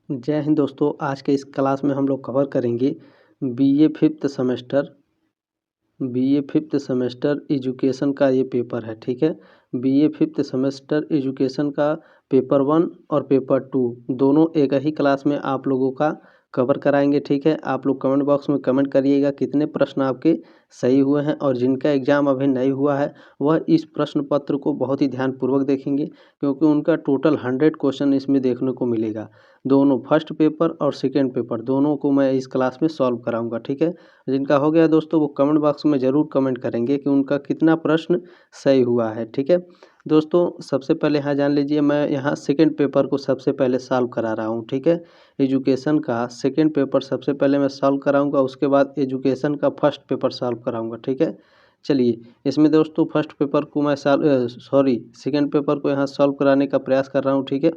जय हिंद दोस्तों। आज के इस क्लास में हम लोग कवर करेंगे बीए फिफ्थ सेमेस्टर एजुकेशन का ये पेपर है। ठीक है, बीए फिफ्थ सेमेस्टर एजुकेशन का पेपर 1 और पेपर 2 दोनों एक ही क्लास में आप लोगों का कवर कराएंगे। ठीक है, आप लोग कमेंट बॉक्स में कमेंट करिएगा कितने प्रश्न आपके सही हुए हैं, और जिनका एग्ज़ाम अभी नहीं हुआ है वह इस प्रश्न पत्र को बहुत ही ध्यानपूर्वक देखेंगे, क्योंकि उनका टोटल 100 क्वेश्चन इसमें देखने को मिलेगा। दोनों फर्स्ट पेपर और सेकेंड पेपर दोनों को मैं इस क्लास में सॉल्व कराऊंगा। ठीक है, जिनका हो गया दोस्तों वो कमेंट बॉक्स में ज़रूर कमेंट करेंगे कि उनका कितना प्रश्न सही हुआ है। ठीक है दोस्तों, सबसे पहले यहाँ जान लीजिए, मैं यहाँ सेकेंड पेपर को सबसे पहले सॉल्व करा रहा हूँ। ठीक है, एजुकेशन का सेकेंड पेपर सबसे पहले मैं सॉल्व कराऊंगा, उसके बाद एजुकेशन का फर्स्ट पेपर सॉल्व कराऊंगा। ठीक है, चलिए इसमें दोस्तों फर्स्ट पेपर को मैं सेकेंड पेपर को यहाँ सॉल्व कराने का प्रयास कर रहा हूँ। ठीक है,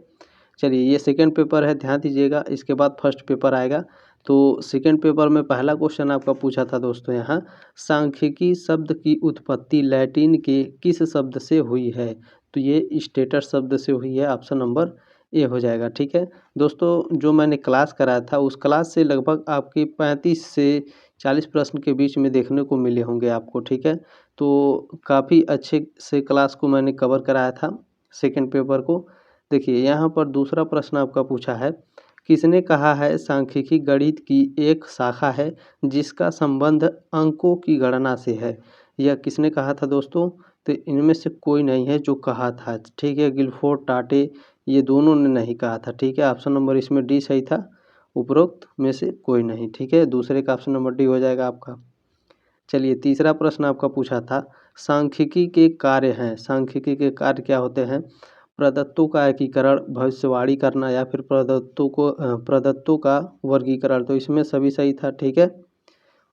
चलिए ये सेकेंड पेपर है, ध्यान दीजिएगा, इसके बाद फर्स्ट पेपर आएगा। तो सेकेंड पेपर में पहला क्वेश्चन आपका पूछा था दोस्तों, यहाँ सांख्यिकी शब्द की उत्पत्ति लैटिन के किस शब्द से हुई है? तो ये स्टेटस शब्द से हुई है, ऑप्शन नंबर ए हो जाएगा। ठीक है दोस्तों, जो मैंने क्लास कराया था उस क्लास से लगभग आपके 35 से 40 प्रश्न के बीच में देखने को मिले होंगे आपको। ठीक है, तो काफ़ी अच्छे से क्लास को मैंने कवर कराया था सेकेंड पेपर को। देखिए यहाँ पर दूसरा प्रश्न आपका पूछा है, किसने कहा है सांख्यिकी गणित की एक शाखा है जिसका संबंध अंकों की गणना से है? यह किसने कहा था दोस्तों? तो इनमें से कोई नहीं है जो कहा था। ठीक है, गिलफोर्ड, टाटे, ये दोनों ने नहीं कहा था। ठीक है, ऑप्शन नंबर इसमें डी सही था, उपरोक्त में से कोई नहीं। ठीक है, दूसरे का ऑप्शन नंबर डी हो जाएगा आपका। चलिए तीसरा प्रश्न आपका पूछा था, सांख्यिकी के कार्य हैं, सांख्यिकी के कार्य क्या होते हैं? प्रदत्तों का एकीकरण, भविष्यवाणी करना, या फिर प्रदत्तों का वर्गीकरण। तो इसमें सभी सही था। ठीक है,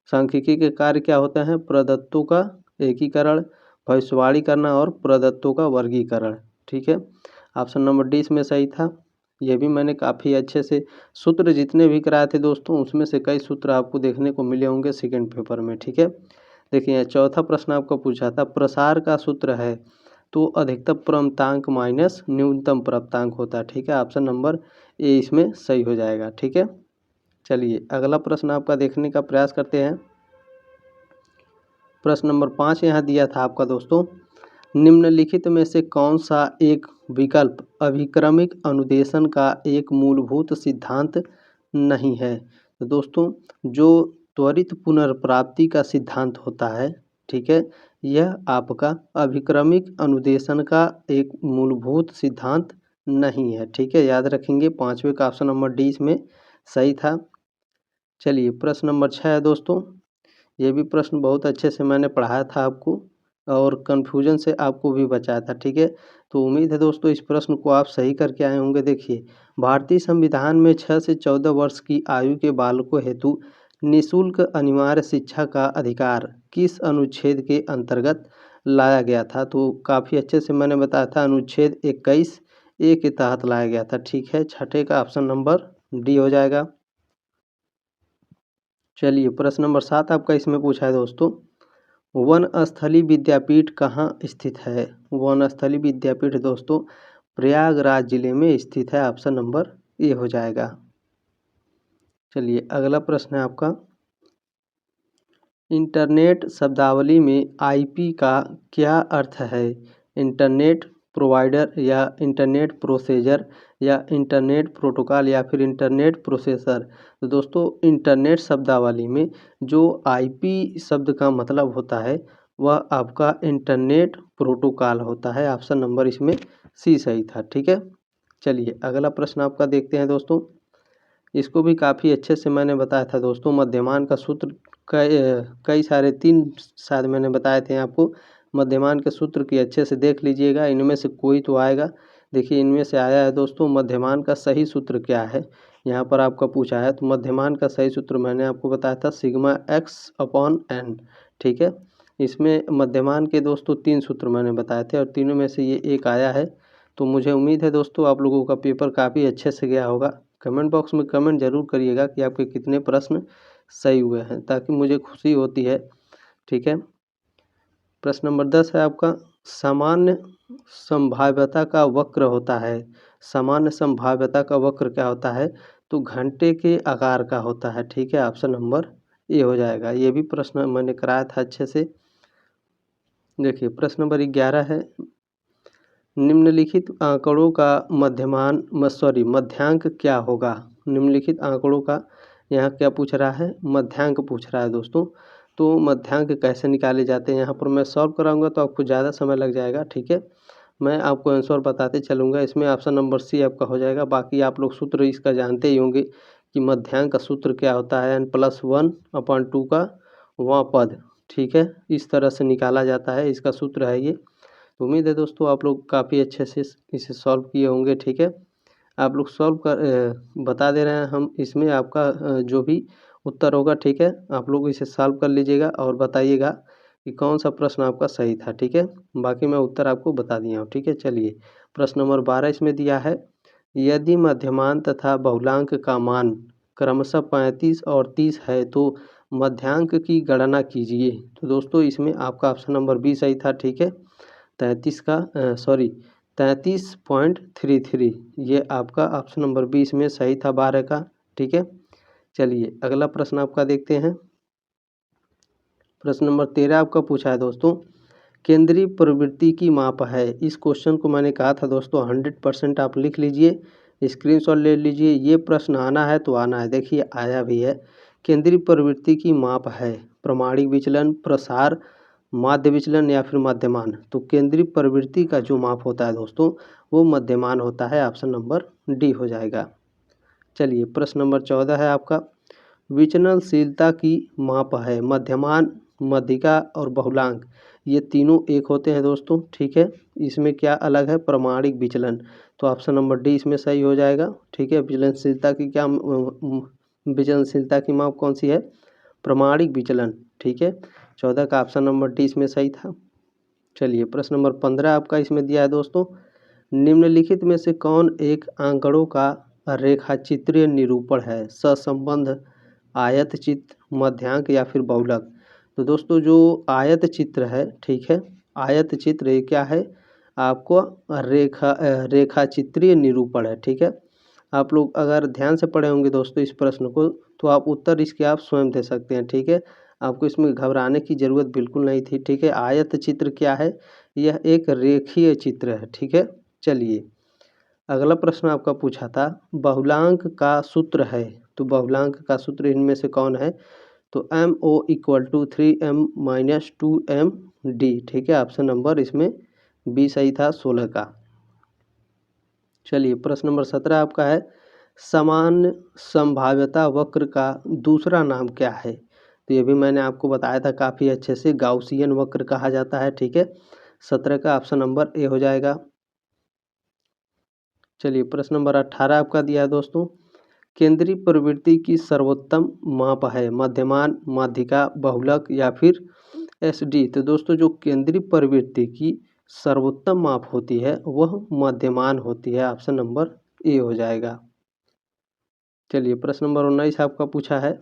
सांख्यिकी के कार्य क्या होते हैं? प्रदत्तों का एकीकरण, भविष्यवाणी करना और प्रदत्तों का वर्गीकरण। ठीक है, ऑप्शन नंबर डी इसमें सही था। यह भी मैंने काफ़ी अच्छे से सूत्र जितने भी कराए थे दोस्तों, उसमें से कई सूत्र आपको देखने को मिले होंगे सेकेंड पेपर में। ठीक है, देखिए चौथा प्रश्न आपको पूछा था, प्रसार का सूत्र है तो अधिकतम प्राप्तांक माइनस न्यूनतम प्राप्तांक होता है। ठीक है, ऑप्शन नंबर ए इसमें सही हो जाएगा। ठीक है, चलिए अगला प्रश्न आपका देखने का प्रयास करते हैं। प्रश्न नंबर 5 यहाँ दिया था आपका दोस्तों, निम्नलिखित में से कौन सा एक विकल्प अभिक्रमिक अनुदेशन का एक मूलभूत सिद्धांत नहीं है? तो दोस्तों जो त्वरित पुनर्प्राप्ति का सिद्धांत होता है, ठीक है, यह आपका अभिक्रमिक अनुदेशन का एक मूलभूत सिद्धांत नहीं है। ठीक है, याद रखेंगे, पांचवे का ऑप्शन नंबर डी इसमें सही था। चलिए प्रश्न नंबर 6 है दोस्तों, ये भी प्रश्न बहुत अच्छे से मैंने पढ़ाया था आपको और कन्फ्यूजन से आपको भी बचाया था। ठीक है, तो उम्मीद है दोस्तों इस प्रश्न को आप सही करके आए होंगे। देखिए, भारतीय संविधान में 6 से 14 वर्ष की आयु के बालकों हेतु निःशुल्क अनिवार्य शिक्षा का अधिकार किस अनुच्छेद के अंतर्गत लाया गया था? तो काफ़ी अच्छे से मैंने बताया था, अनुच्छेद 21 ए के तहत लाया गया था। ठीक है, छठे का ऑप्शन नंबर डी हो जाएगा। चलिए प्रश्न नंबर 7 आपका इसमें पूछा है दोस्तों, वनस्थली विद्यापीठ कहाँ स्थित है? वनस्थली विद्यापीठ दोस्तों प्रयागराज जिले में स्थित है, ऑप्शन नंबर ए हो जाएगा। चलिए अगला प्रश्न है आपका, इंटरनेट शब्दावली में आईपी का क्या अर्थ है? इंटरनेट प्रोवाइडर, या इंटरनेट प्रोसेसर, या इंटरनेट प्रोटोकॉल, या फिर इंटरनेट प्रोसेसर? तो दोस्तों इंटरनेट शब्दावली में जो आईपी शब्द का मतलब होता है वह आपका इंटरनेट प्रोटोकॉल होता है, ऑप्शन नंबर इसमें सी सही था। ठीक है, चलिए अगला प्रश्न आपका देखते हैं दोस्तों, इसको भी काफ़ी अच्छे से मैंने बताया था दोस्तों, मध्यमान का सूत्र कई सारे 3 शायद मैंने बताए थे आपको। मध्यमान के सूत्र की अच्छे से देख लीजिएगा, इनमें से कोई तो आएगा। देखिए इनमें से आया है दोस्तों, मध्यमान का सही सूत्र क्या है यहाँ पर आपका पूछा है। तो मध्यमान का सही सूत्र मैंने आपको बताया था सिग्मा एक्स अपॉन एन। ठीक है, इसमें मध्यमान के दोस्तों 3 सूत्र मैंने बताए थे और तीनों में से ये एक आया है। तो मुझे उम्मीद है दोस्तों आप लोगों का पेपर काफ़ी अच्छे से गया होगा। कमेंट बॉक्स में कमेंट जरूर करिएगा कि आपके कितने प्रश्न सही हुए हैं, ताकि मुझे खुशी होती है। ठीक है, प्रश्न नंबर 10 है आपका, सामान्य संभाव्यता का वक्र होता है। सामान्य संभाव्यता का वक्र क्या होता है? तो घंटे के आकार का होता है, ठीक है। ऑप्शन नंबर ए हो जाएगा। ये भी प्रश्न मैंने कराया था अच्छे से। देखिए प्रश्न नंबर 11 है, निम्नलिखित आंकड़ों का मध्यांक क्या होगा। निम्नलिखित आंकड़ों का यहाँ क्या पूछ रहा है, मध्यांक पूछ रहा है दोस्तों। तो मध्यांक कैसे निकाले जाते हैं यहाँ पर मैं सॉल्व कराऊंगा तो आपको ज़्यादा समय लग जाएगा, ठीक है। मैं आपको आंसर बताते चलूँगा। इसमें ऑप्शन नंबर सी आपका हो जाएगा। बाकी आप लोग सूत्र इसका जानते ही होंगे कि मध्यांक का सूत्र क्या होता है, n+1/2 का वां पद, ठीक है। इस तरह से निकाला जाता है, इसका सूत्र है ये। तो उम्मीद है दोस्तों आप लोग काफ़ी अच्छे से इसे सॉल्व किए होंगे, ठीक है। आप लोग सॉल्व कर बता दे रहे हैं हम इसमें आपका जो भी उत्तर होगा, ठीक है। आप लोग इसे सॉल्व कर लीजिएगा और बताइएगा कि कौन सा प्रश्न आपका सही था, ठीक है। बाकी मैं उत्तर आपको बता दिया हूँ, ठीक है। चलिए प्रश्न नंबर 12 इसमें दिया है, यदि मध्यमान तथा बहुलांक का मान क्रमशः 35 और 30 है तो मध्यांक की गणना कीजिए। तो दोस्तों इसमें आपका ऑप्शन नंबर बी सही था, ठीक है। 33.33 ये आपका ऑप्शन नंबर 20 में सही था 12 का, ठीक है। चलिए अगला प्रश्न आपका देखते हैं। प्रश्न नंबर 13 आपका पूछा है दोस्तों, केंद्रीय प्रवृत्ति की माप है। इस क्वेश्चन को मैंने कहा था दोस्तों 100% आप लिख लीजिए, स्क्रीनशॉट ले लीजिए। ये प्रश्न आना है तो आना है, देखिए आया भी है। केंद्रीय प्रवृत्ति की माप है प्रमाणिक विचलन, प्रसार, माध्य विचलन या फिर मध्यमान। तो केंद्रीय प्रवृत्ति का जो माप होता है दोस्तों वो मध्यमान होता है। ऑप्शन नंबर डी हो जाएगा। चलिए प्रश्न नंबर 14 है आपका, विचलनशीलता की माप है मध्यमान, मध्यिका और बहुलांक, ये तीनों एक होते हैं दोस्तों, ठीक है। इसमें क्या अलग है, प्रमाणिक विचलन। तो ऑप्शन नंबर डी इसमें सही हो जाएगा, ठीक है। विचलनशीलता की क्या विचलनशीलता की माप कौन सी है, प्रमाणिक विचलन, ठीक है। 14 का ऑप्शन नंबर डी इसमें सही था। चलिए प्रश्न नंबर 15 आपका इसमें दिया है दोस्तों, निम्नलिखित में से कौन एक आंकड़ों का रेखाचित्रीय निरूपण है, सहसंबंध, आयत चित्र, मध्यांक या फिर बहुलक। तो दोस्तों जो आयत चित्र है, ठीक है, आयत चित्र ये क्या है, आपको रेखाचित्रीय निरूपण है, ठीक है। आप लोग अगर ध्यान से पढ़े होंगे दोस्तों इस प्रश्न को तो आप उत्तर इसके आप स्वयं दे सकते हैं, ठीक है। आपको इसमें घबराने की ज़रूरत बिल्कुल नहीं थी, ठीक है। आयत चित्र क्या है, यह एक रेखीय चित्र है, ठीक है। चलिए अगला प्रश्न आपका पूछा था, बहुलांक का सूत्र है। तो बहुलांक का सूत्र इनमें से कौन है, तो MO = 3M - 2MD, ठीक है। ऑप्शन नंबर इसमें बी सही था 16 का। चलिए प्रश्न नंबर 17 आपका है, समान संभाव्यता वक्र का दूसरा नाम क्या है। तो ये भी मैंने आपको बताया था काफ़ी अच्छे से, गाउसियन वक्र कहा जाता है, ठीक है। 17 का ऑप्शन नंबर ए हो जाएगा। चलिए प्रश्न नंबर 18 आपका दिया है दोस्तों, केंद्रीय प्रवृत्ति की सर्वोत्तम माप है मध्यमान, माध्यिका, बहुलक या फिर SD। तो दोस्तों जो केंद्रीय प्रवृत्ति की सर्वोत्तम माप होती है वह मध्यमान होती है। ऑप्शन नंबर ए हो जाएगा। चलिए प्रश्न नंबर 19 आपका पूछा है,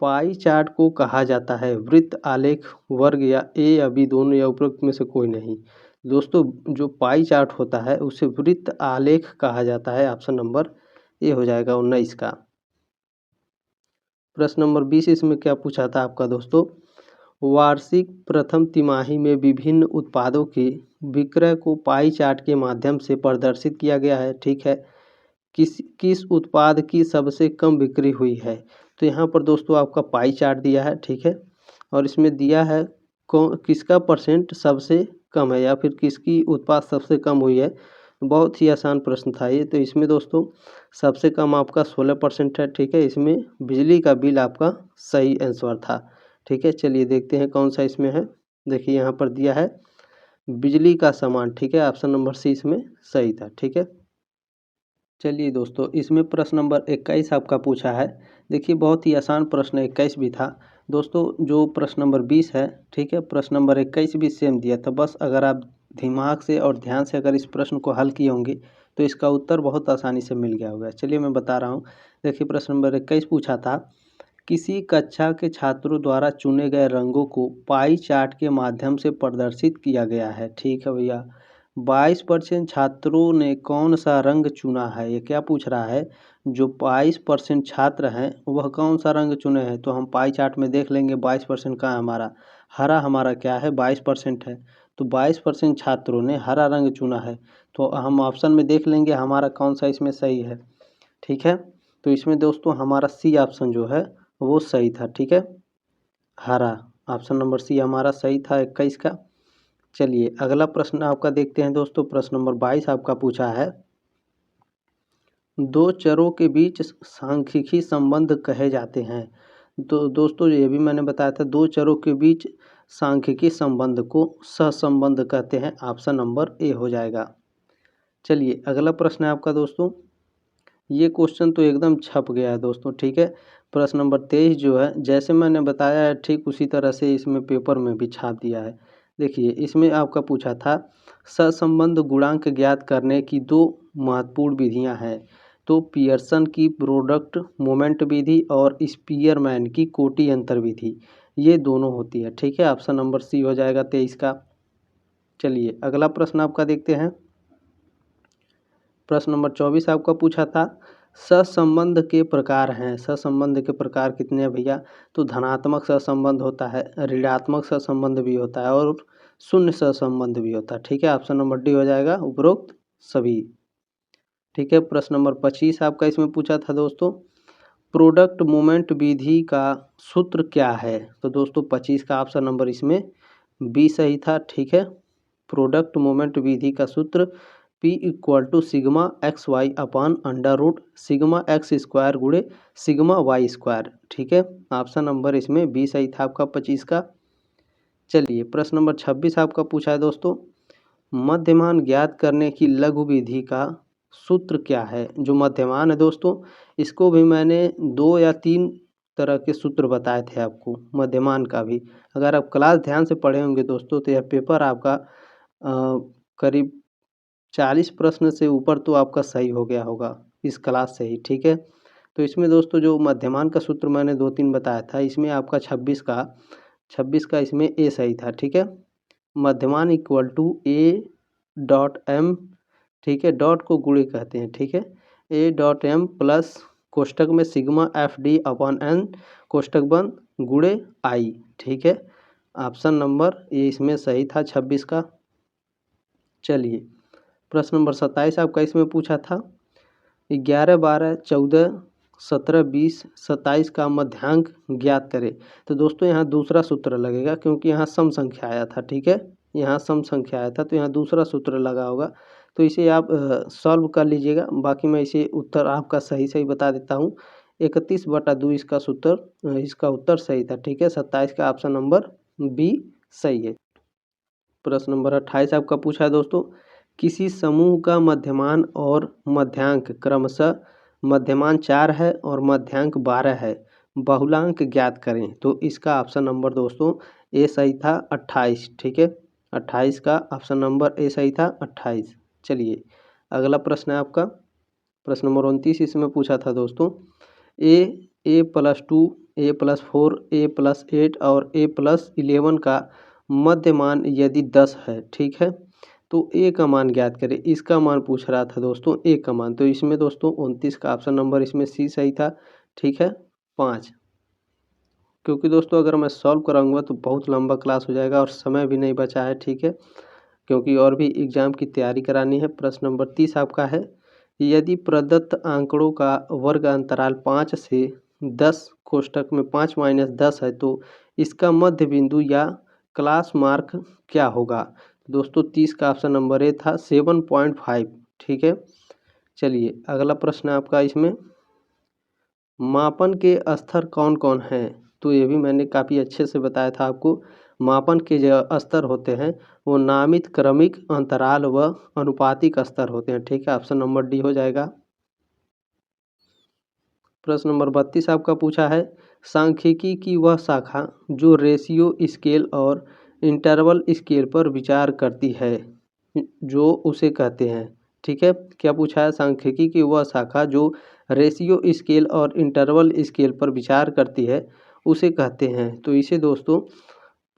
पाई चार्ट को कहा जाता है वृत्त, आलेख, वर्ग या ए या बी दोनों या उपरोक्त में से कोई नहीं। दोस्तों जो पाई चार्ट होता है उसे वृत्त आलेख कहा जाता है। ऑप्शन नंबर ए हो जाएगा 19 का। प्रश्न नंबर 20 इसमें क्या पूछा था आपका दोस्तों, वार्षिक प्रथम तिमाही में विभिन्न उत्पादों के विक्रय को पाई चार्ट के माध्यम से प्रदर्शित किया गया है, ठीक है। किस उत्पाद की सबसे कम बिक्री हुई है। तो यहाँ पर दोस्तों आपका पाई चार्ट दिया है, ठीक है। और इसमें दिया है किसका परसेंट सबसे कम है या फिर किसकी उत्पाद सबसे कम हुई है। बहुत ही आसान प्रश्न था ये। तो इसमें दोस्तों सबसे कम आपका 16% है, ठीक है। इसमें बिजली का बिल आपका सही आंसर था, ठीक है। चलिए देखते हैं कौन सा इसमें है। देखिए यहाँ पर दिया है बिजली का सामान, ठीक है। ऑप्शन नंबर सी इसमें सही था, ठीक है। चलिए दोस्तों इसमें प्रश्न नंबर 21 आपका पूछा है। देखिए बहुत ही आसान प्रश्न 21 भी था दोस्तों। जो प्रश्न नंबर 20 है, ठीक है, प्रश्न नंबर 21 भी सेम दिया था। बस अगर आप दिमाग से और ध्यान से अगर इस प्रश्न को हल किए होंगे तो इसका उत्तर बहुत आसानी से मिल गया होगा। चलिए मैं बता रहा हूँ। देखिए प्रश्न नंबर 21 पूछा था, किसी कक्षा के छात्रों द्वारा चुने गए रंगों को पाई चार्ट के माध्यम से प्रदर्शित किया गया है, ठीक है भैया। 22% छात्रों ने कौन सा रंग चुना है। ये क्या पूछ रहा है, जो 22% छात्र हैं वह कौन सा रंग चुने हैं। तो हम पाई चार्ट में देख लेंगे 22% कहाँ है हमारा, हरा हमारा क्या है 22% है। तो 22% छात्रों ने हरा रंग चुना है। तो हम ऑप्शन में देख लेंगे हमारा कौन सा इसमें सही है। ठीक है, तो इसमें दोस्तों हमारा सी ऑप्शन जो है वो सही था। ठीक है, हरा, ऑप्शन नंबर सी हमारा सही था 21 का। चलिए अगला प्रश्न आपका देखते हैं दोस्तों। प्रश्न नंबर 22 आपका पूछा है, दो चरों के बीच सांख्यिकी संबंध कहे जाते हैं। तो दोस्तों ये भी मैंने बताया था, दो चरों के बीच सांख्यिकी संबंध को सहसंबंध कहते हैं। ऑप्शन नंबर ए हो जाएगा। चलिए अगला प्रश्न है आपका दोस्तों, ये क्वेश्चन तो एकदम छप गया है दोस्तों। ठीक है, प्रश्न नंबर 23 जो है जैसे मैंने बताया है ठीक उसी तरह से इसमें पेपर में भी छाप दिया है। देखिए इसमें आपका पूछा था, सहसंबंध गुणांक ज्ञात करने की दो महत्वपूर्ण विधियां हैं। तो पियर्सन की प्रोडक्ट मोमेंट विधि और स्पीयरमैन की कोटि अंतर विधि, ये दोनों होती है। ठीक है, ऑप्शन नंबर सी हो जाएगा 23 का। चलिए अगला प्रश्न आपका देखते हैं। प्रश्न नंबर 24 आपका पूछा था, सहसंबंध के प्रकार हैं। सहसंबंध के प्रकार कितने हैं भैया। तो धनात्मक सहसंबंध होता है, ऋणात्मक सहसंबंध भी होता है और शून्य सहसंबंध भी होता है। ठीक है, ऑप्शन नंबर डी हो जाएगा उपरोक्त सभी। ठीक है, प्रश्न नंबर 25 आपका इसमें पूछा था दोस्तों, प्रोडक्ट मोमेंट विधि का सूत्र क्या है। तो दोस्तों 25 का ऑप्शन नंबर इसमें बी सही था। ठीक है, प्रोडक्ट मोमेंट विधि का सूत्र P = sigma X Y upon under root sigma X square गुणे सिग्मा वाई स्क्वायर। ठीक है, ऑप्शन नंबर इसमें बी सही था आपका 25 का। चलिए प्रश्न नंबर 26 आपका पूछा है दोस्तों, मध्यमान ज्ञात करने की लघु विधि का सूत्र क्या है। जो मध्यमान है दोस्तों, इसको भी मैंने 2 या 3 तरह के सूत्र बताए थे आपको मध्यमान का भी। अगर आप क्लास ध्यान से पढ़े होंगे दोस्तों तो यह पेपर आपका करीब 40 प्रश्न से ऊपर तो आपका सही हो गया होगा इस क्लास से ही। ठीक है, तो इसमें दोस्तों जो मध्यमान का सूत्र मैंने 2-3 बताया था, इसमें आपका 26 का इसमें ए सही था। ठीक है, मध्यमान = A.M। ठीक है, डॉट को गुणे कहते हैं। ठीक है, A.M प्लस कोष्टक में सिग्मा FD अपान N कोष्टक बंद गुणे आई। ठीक है, ऑप्शन नंबर ये इसमें सही था 26 का। चलिए प्रश्न नंबर 27 आपका इसमें पूछा था, 11, 12, 14, 17, 20, 27 का मध्यांक ज्ञात करें। तो दोस्तों यहाँ दूसरा सूत्र लगेगा क्योंकि यहाँ सम संख्या आया था। ठीक है, यहाँ सम संख्या आया था तो यहाँ दूसरा सूत्र लगा होगा। तो इसे आप सॉल्व कर लीजिएगा। बाकी मैं इसे उत्तर आपका सही बता देता हूँ। 31/2 इसका सूत्र, इसका उत्तर सही था। ठीक है, 27 का ऑप्शन नंबर बी सही है। प्रश्न नंबर 28 आपका पूछा है दोस्तों, किसी समूह का मध्यमान और मध्यांक क्रमशः मध्यमान 4 है और मध्यांक 12 है, बहुलांक ज्ञात करें। तो इसका ऑप्शन नंबर दोस्तों ए सही था 28। ठीक है, 28 का ऑप्शन नंबर ए सही था 28। चलिए अगला प्रश्न है आपका प्रश्न नंबर 29। इसमें पूछा था दोस्तों, a+2, a+4, a+8 और a+11 का मध्यमान यदि 10 है। ठीक है, तो ए का मान ज्ञात करें। इसका मान पूछ रहा था दोस्तों, ए का मान। तो इसमें दोस्तों 29 का ऑप्शन नंबर इसमें सी सही था। ठीक है, 5। क्योंकि दोस्तों अगर मैं सॉल्व कराऊंगा तो बहुत लंबा क्लास हो जाएगा और समय भी नहीं बचा है। ठीक है, क्योंकि और भी एग्जाम की तैयारी करानी है। प्रश्न नंबर 30 आपका है, यदि प्रदत्त आंकड़ों का वर्ग अंतराल 5 से 10 कोष्टक में 5 - 10 है तो इसका मध्य बिंदु या क्लास मार्क क्या होगा। दोस्तों 30 का ऑप्शन नंबर ए था 7.5। ठीक है, चलिए अगला प्रश्न आपका इसमें, मापन के स्तर कौन कौन हैं। तो ये भी मैंने काफ़ी अच्छे से बताया था आपको। मापन के जो स्तर होते हैं वो नामित, क्रमिक, अंतराल व अनुपातिक स्तर होते हैं। ठीक है, ऑप्शन नंबर डी हो जाएगा। प्रश्न नंबर 32 आपका पूछा है, सांख्यिकी की वह शाखा जो रेशियो स्केल और इंटरवल स्केल पर विचार करती है, जो उसे कहते हैं। ठीक है, क्या पूछा है, सांख्यिकी की वह शाखा जो रेशियो स्केल और इंटरवल स्केल पर विचार करती है उसे कहते हैं। तो इसे दोस्तों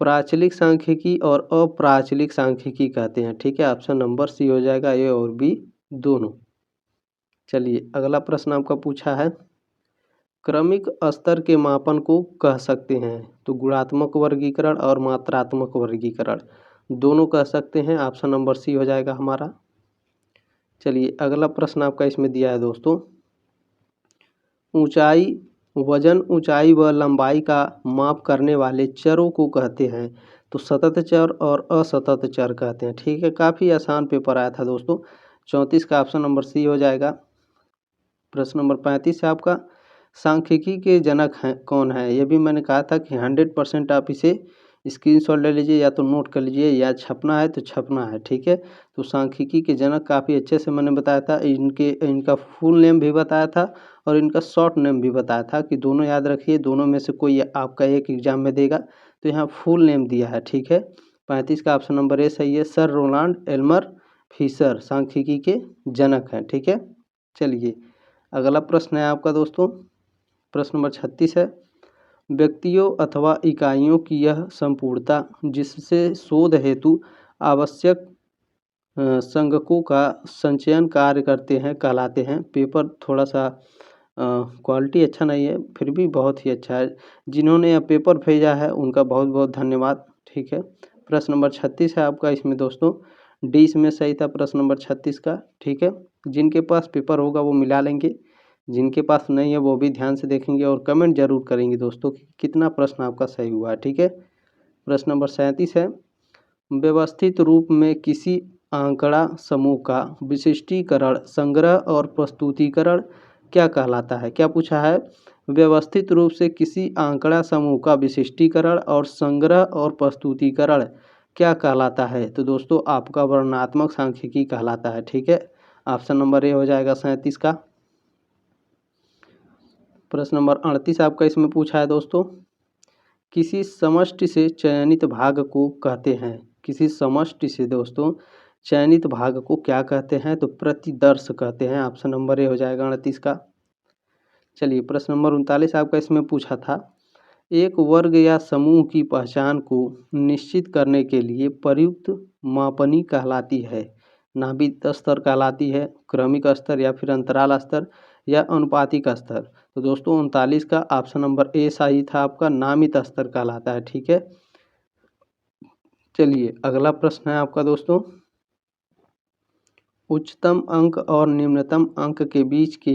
प्राचलिक सांख्यिकी और अप्राचलिक सांख्यिकी कहते हैं। ठीक है, ऑप्शन नंबर सी हो जाएगा, ए और बी दोनों। चलिए अगला प्रश्न आपका पूछा है, क्रमिक स्तर के मापन को कह सकते हैं। तो गुणात्मक वर्गीकरण और मात्रात्मक वर्गीकरण दोनों कह सकते हैं, ऑप्शन नंबर सी हो जाएगा हमारा। चलिए अगला प्रश्न आपका इसमें दिया है दोस्तों, ऊंचाई वजन ऊंचाई व लंबाई का माप करने वाले चरों को कहते हैं। तो सतत चर और असतत चर कहते हैं। ठीक है, काफ़ी आसान पेपर आया था दोस्तों। 34 का ऑप्शन नंबर सी हो जाएगा। प्रश्न नंबर 35 है आपका, सांख्यिकी के जनक हैं कौन है। ये भी मैंने कहा था कि 100% आप इसे स्क्रीनशॉट ले लीजिए, या तो नोट कर लीजिए, या छपना है तो छपना है। ठीक है, तो सांख्यिकी के जनक काफ़ी अच्छे से मैंने बताया था। इनका फुल नेम भी बताया था और इनका शॉर्ट नेम भी बताया था कि दोनों याद रखिए, दोनों में से कोई आपका एक एग्जाम में देगा, तो यहाँ फुल नेम दिया है। ठीक है, 35 का ऑप्शन नंबर ए सही है। सर रोनाल्ड एल्मर फिशर सांख्यिकी के जनक हैं। ठीक है, चलिए अगला प्रश्न है आपका दोस्तों, प्रश्न नंबर 36 है, व्यक्तियों अथवा इकाइयों की यह संपूर्णता जिससे शोध हेतु आवश्यक संगकों का संचयन कार्य करते हैं कहलाते हैं। पेपर थोड़ा सा क्वालिटी अच्छा नहीं है, फिर भी बहुत ही अच्छा है। जिन्होंने यह पेपर भेजा है उनका बहुत बहुत धन्यवाद। ठीक है, प्रश्न नंबर 36 है आपका इसमें दोस्तों, डी इसमें सही था प्रश्न नंबर 36 का। ठीक है, जिनके पास पेपर होगा वो मिला लेंगे, जिनके पास नहीं है वो भी ध्यान से देखेंगे और कमेंट जरूर करेंगे दोस्तों कि कितना प्रश्न आपका सही हुआ है। ठीक है, प्रश्न नंबर 37 है, व्यवस्थित रूप में किसी आंकड़ा समूह का विशिष्टीकरण संग्रह और प्रस्तुतिकरण क्या कहलाता है। क्या पूछा है, व्यवस्थित रूप से किसी आंकड़ा समूह का विशिष्टीकरण और संग्रह और प्रस्तुतिकरण क्या कहलाता है। तो दोस्तों आपका वर्णनात्मक सांख्यिकी कहलाता है। ठीक है, ऑप्शन नंबर ए हो जाएगा 37 का। प्रश्न नंबर 38 आपका इसमें पूछा है दोस्तों, किसी समष्टि से चयनित भाग को कहते हैं। किसी समष्टि से दोस्तों चयनित भाग को क्या कहते हैं। तो प्रतिदर्श कहते हैं, ऑप्शन नंबर ए हो जाएगा 38 का। चलिए प्रश्न नंबर 39 आपका इसमें पूछा था, एक वर्ग या समूह की पहचान को निश्चित करने के लिए प्रयुक्त मापनी कहलाती है। नाभिक स्तर कहलाती है, क्रमिक स्तर या फिर अंतराल स्तर या अनुपातिक स्तर। तो दोस्तों 39 का ऑप्शन नंबर ए सही था आपका, नामित स्तर कहलाता है। ठीक है, चलिए अगला प्रश्न है आपका दोस्तों, उच्चतम अंक और निम्नतम अंक के बीच के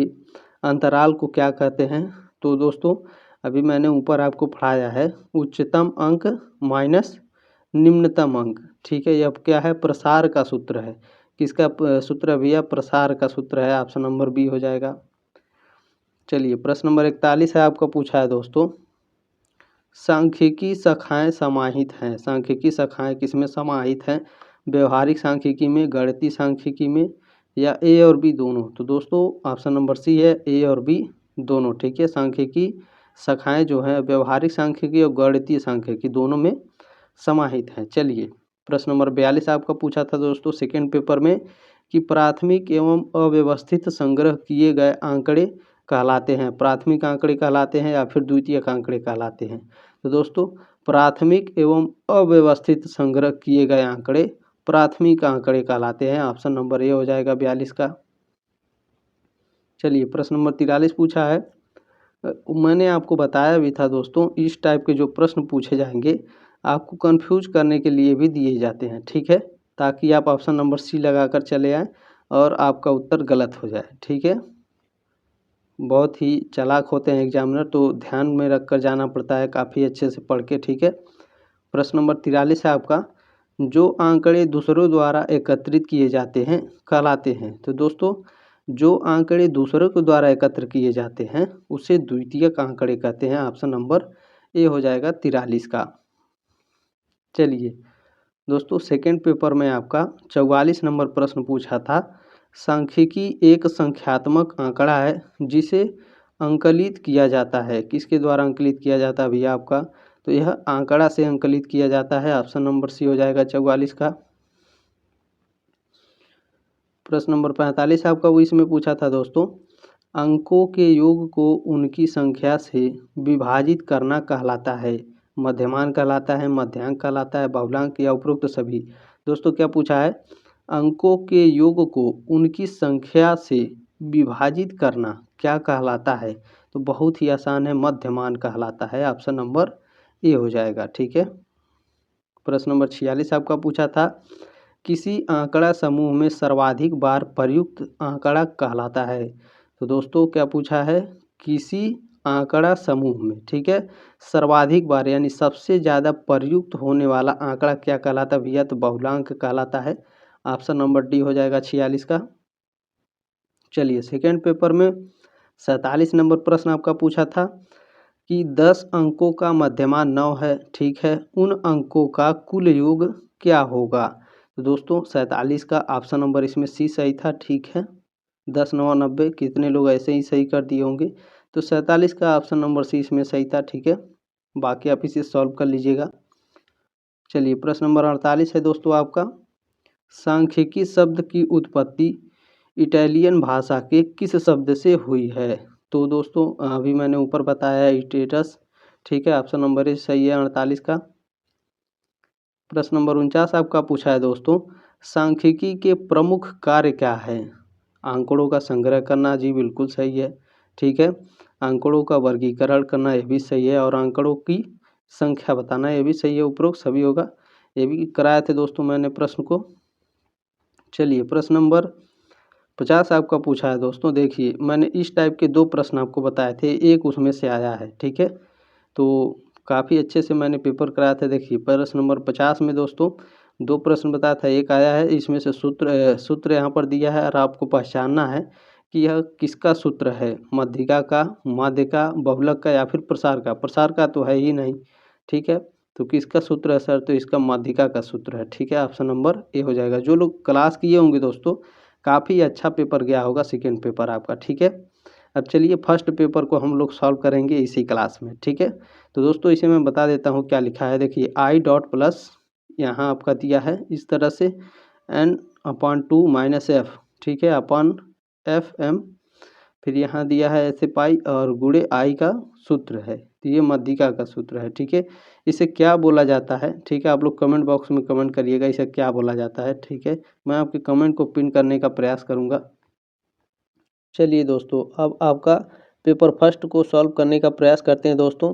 अंतराल को क्या कहते हैं। तो दोस्तों अभी मैंने ऊपर आपको पढ़ाया है, उच्चतम अंक माइनस निम्नतम अंक। ठीक है, यह क्या है, प्रसार का सूत्र है। किसका सूत्र भैया, प्रसार का सूत्र है, ऑप्शन नंबर बी हो जाएगा। चलिए प्रश्न नंबर 41 है आपका पूछा है दोस्तों, सांख्यिकी शाखाएं समाहित हैं। सांख्यिकी शाखाएं किसमें समाहित हैं, व्यवहारिक सांख्यिकी में, गणितीय सांख्यिकी में, या ए और बी दोनों। तो दोस्तों ऑप्शन नंबर सी है, ए और बी दोनों। ठीक है, सांख्यिकी शाखाएं जो हैं व्यवहारिक सांख्यिकी और गणितीय सांख्यिकी दोनों में समाहित हैं। चलिए प्रश्न नंबर 42 आपका पूछा था दोस्तों सेकेंड पेपर में, कि प्राथमिक एवं अव्यवस्थित संग्रह किए गए आंकड़े कहलाते हैं। प्राथमिक आंकड़े कहलाते हैं या फिर द्वितीयक आंकड़े कहलाते हैं। तो दोस्तों प्राथमिक एवं अव्यवस्थित संग्रह किए गए आंकड़े प्राथमिक आंकड़े कहलाते हैं, ऑप्शन नंबर ए हो जाएगा 42 का। चलिए प्रश्न नंबर 43 पूछा है, मैंने आपको बताया भी था दोस्तों, इस टाइप के जो प्रश्न पूछे जाएंगे आपको कंफ्यूज करने के लिए भी दिए जाते हैं। ठीक है, ताकि आप ऑप्शन नंबर सी लगाकर चले आएँ और आपका उत्तर गलत हो जाए। ठीक है, बहुत ही चालाक होते हैं एग्जामिनर, तो ध्यान में रख कर जाना पड़ता है काफ़ी अच्छे से पढ़ के। ठीक है, प्रश्न नंबर 43 है आपका, जो आंकड़े दूसरों द्वारा एकत्रित किए जाते हैं कहलाते हैं। तो दोस्तों जो आंकड़े दूसरों के द्वारा एकत्र किए जाते हैं उसे द्वितीयक आंकड़े कहते हैं, ऑप्शन नंबर ए हो जाएगा 43 का। चलिए दोस्तों सेकेंड पेपर में आपका 44 नंबर प्रश्न पूछा था, सांख्यिकी एक संख्यात्मक आंकड़ा है जिसे अंकलित किया जाता है। किसके द्वारा अंकलित किया जाता है भैया आपका, तो यह आंकड़ा से अंकलित किया जाता है, ऑप्शन नंबर सी हो जाएगा 44 का। प्रश्न नंबर 45 आपका वो इसमें पूछा था दोस्तों, अंकों के योग को उनकी संख्या से विभाजित करना कहलाता है। मध्यमान कहलाता है, मध्यांक कहलाता है, बहुलांक या उपरोक्त सभी। दोस्तों क्या पूछा है, अंकों के योग को उनकी संख्या से विभाजित करना क्या कहलाता है? तो बहुत ही आसान है, मध्यमान कहलाता है। ऑप्शन नंबर ए हो जाएगा। ठीक है। प्रश्न नंबर 46 आपका पूछा था, किसी आंकड़ा समूह में सर्वाधिक बार प्रयुक्त आंकड़ा कहलाता है? तो दोस्तों क्या पूछा है, किसी आंकड़ा समूह में, ठीक है, सर्वाधिक बार यानी सबसे ज़्यादा प्रयुक्त होने वाला आंकड़ा क्या कहलाता है भैया? तो बहुलांक कहलाता है। ऑप्शन नंबर डी हो जाएगा 46 का। चलिए सेकेंड पेपर में 47 नंबर प्रश्न आपका पूछा था कि 10 अंकों का मध्यमान 9 है, ठीक है, उन अंकों का कुल योग क्या होगा? तो दोस्तों 47 का ऑप्शन नंबर इसमें सी सही था। ठीक है, 10 9 90, कितने लोग ऐसे ही सही कर दिए होंगे? तो 47 का ऑप्शन नंबर सी इसमें सही था। ठीक है, बाकी आप इसे सॉल्व कर लीजिएगा। चलिए प्रश्न नंबर 48 है दोस्तों आपका, सांख्यिकी शब्द की उत्पत्ति इटालियन भाषा के किस शब्द से हुई है? तो दोस्तों अभी मैंने ऊपर बताया है स्टेटस। ठीक है, ऑप्शन नंबर ए सही है 48 का। प्रश्न नंबर 49 आपका पूछा है दोस्तों, सांख्यिकी के प्रमुख कार्य क्या है? आंकड़ों का संग्रह करना, जी बिल्कुल सही है। ठीक है, आंकड़ों का वर्गीकरण करना, यह भी सही है, और आंकड़ों की संख्या बताना, यह भी सही है। उपरोक्त सभी होगा, ये भी कराए थे दोस्तों मैंने प्रश्न को। चलिए प्रश्न नंबर 50 आपका पूछा है दोस्तों, देखिए मैंने इस टाइप के 2 प्रश्न आपको बताए थे, एक उसमें से आया है। ठीक है, तो काफ़ी अच्छे से मैंने पेपर कराया था। देखिए प्रश्न नंबर 50 में दोस्तों 2 प्रश्न बताया था, एक आया है, इसमें से सूत्र यहाँ पर दिया है और आपको पहचानना है कि यह किसका सूत्र है, मध्यिका का, माध्य का, बहुलक का या फिर प्रसार का। प्रसार का तो है ही नहीं। ठीक है, तो किसका सूत्र है सर? तो इसका माध्यिका का सूत्र है। ठीक है, ऑप्शन नंबर ए हो जाएगा। जो लोग क्लास किए होंगे दोस्तों, काफ़ी अच्छा पेपर गया होगा सेकेंड पेपर आपका। ठीक है, अब चलिए फर्स्ट पेपर को हम लोग सॉल्व करेंगे इसी क्लास में। ठीक है, तो दोस्तों इसे मैं बता देता हूँ क्या लिखा है। देखिए आई डॉट प्लस यहाँ आपका दिया है इस तरह से n/2 माइनस एफ, ठीक है, अपॉन एफ एम, फिर यहाँ दिया है ऐसे पाई और गुणे आई का सूत्र है, तो ये मध्यिका का सूत्र है। ठीक है, इसे क्या बोला जाता है? ठीक है, आप लोग कमेंट बॉक्स में कमेंट करिएगा इसे क्या बोला जाता है। ठीक है, मैं आपके कमेंट को पिन करने का प्रयास करूँगा। चलिए दोस्तों अब आपका पेपर फर्स्ट को सॉल्व करने का प्रयास करते हैं दोस्तों।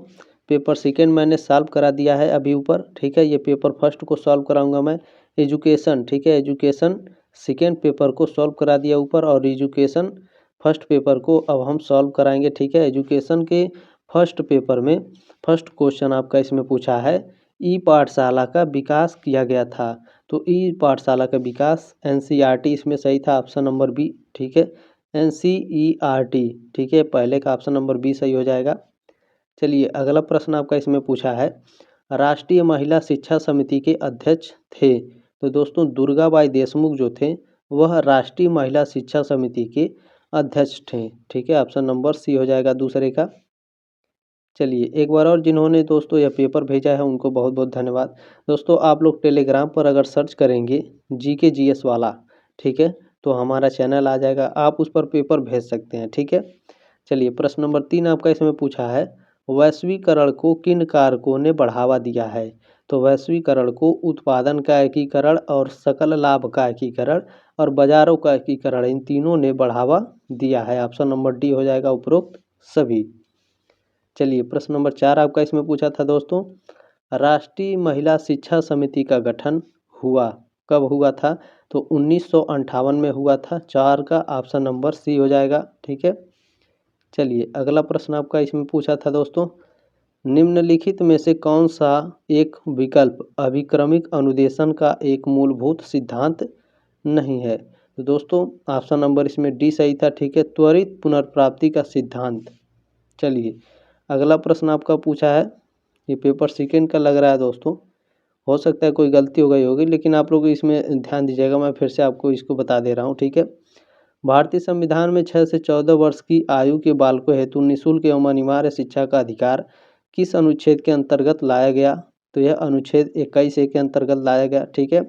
पेपर सेकेंड मैंने सॉल्व करा दिया है अभी ऊपर। ठीक है, ये पेपर फर्स्ट को सॉल्व कराऊंगा मैं, एजुकेशन। ठीक है, एजुकेशन सेकेंड पेपर को सॉल्व करा दिया ऊपर, और एजुकेशन फर्स्ट पेपर को अब हम सॉल्व कराएंगे। ठीक है, एजुकेशन के फर्स्ट पेपर में फर्स्ट क्वेश्चन आपका इसमें पूछा है, ई पाठशाला का विकास किया गया था। तो ई पाठशाला का विकास एनसीईआरटी इसमें सही था, ऑप्शन नंबर बी। ठीक है, NCERT। ठीक है, पहले का ऑप्शन नंबर बी सही हो जाएगा। चलिए अगला प्रश्न आपका इसमें पूछा है, राष्ट्रीय महिला शिक्षा समिति के अध्यक्ष थे। तो दोस्तों दुर्गाबाई देशमुख जो थे वह राष्ट्रीय महिला शिक्षा समिति के अध्यक्ष थे। ठीक है, ऑप्शन नंबर सी हो जाएगा दूसरे का। चलिए एक बार और जिन्होंने दोस्तों यह पेपर भेजा है उनको बहुत बहुत धन्यवाद। दोस्तों आप लोग टेलीग्राम पर अगर सर्च करेंगे GK GS वाला, ठीक है, तो हमारा चैनल आ जाएगा, आप उस पर पेपर भेज सकते हैं। ठीक है, चलिए प्रश्न नंबर 3 आपका इसमें पूछा है, वैश्वीकरण को किन कारकों ने बढ़ावा दिया है? तो वैश्वीकरण को उत्पादन का एकीकरण और सकल लाभ का एकीकरण और बाजारों का एकीकरण, इन तीनों ने बढ़ावा दिया है। ऑप्शन नंबर डी हो जाएगा उपरोक्त सभी। चलिए प्रश्न नंबर 4 आपका इसमें पूछा था दोस्तों, राष्ट्रीय महिला शिक्षा समिति का गठन हुआ कब हुआ था? तो 1958 में हुआ था। 4 का ऑप्शन नंबर सी हो जाएगा। ठीक है, चलिए अगला प्रश्न आपका इसमें पूछा था दोस्तों, निम्नलिखित में से कौन सा एक विकल्प अभिक्रमिक अनुदेशन का एक मूलभूत सिद्धांत नहीं है? तो दोस्तों ऑप्शन नंबर इसमें डी सही था। ठीक है, त्वरित पुनर्प्राप्ति का सिद्धांत। चलिए अगला प्रश्न आपका पूछा है, ये पेपर सेकेंड का लग रहा है दोस्तों, हो सकता है कोई गलती हो गई होगी, लेकिन आप लोग इसमें ध्यान दीजिएगा, मैं फिर से आपको इसको बता दे रहा हूँ। ठीक है, भारतीय संविधान में 6 से 14 वर्ष की आयु के बालकों हेतु निःशुल्क एवं अनिवार्य शिक्षा का अधिकार किस अनुच्छेद के अंतर्गत लाया गया? तो यह अनुच्छेद 21A के अंतर्गत लाया गया। ठीक है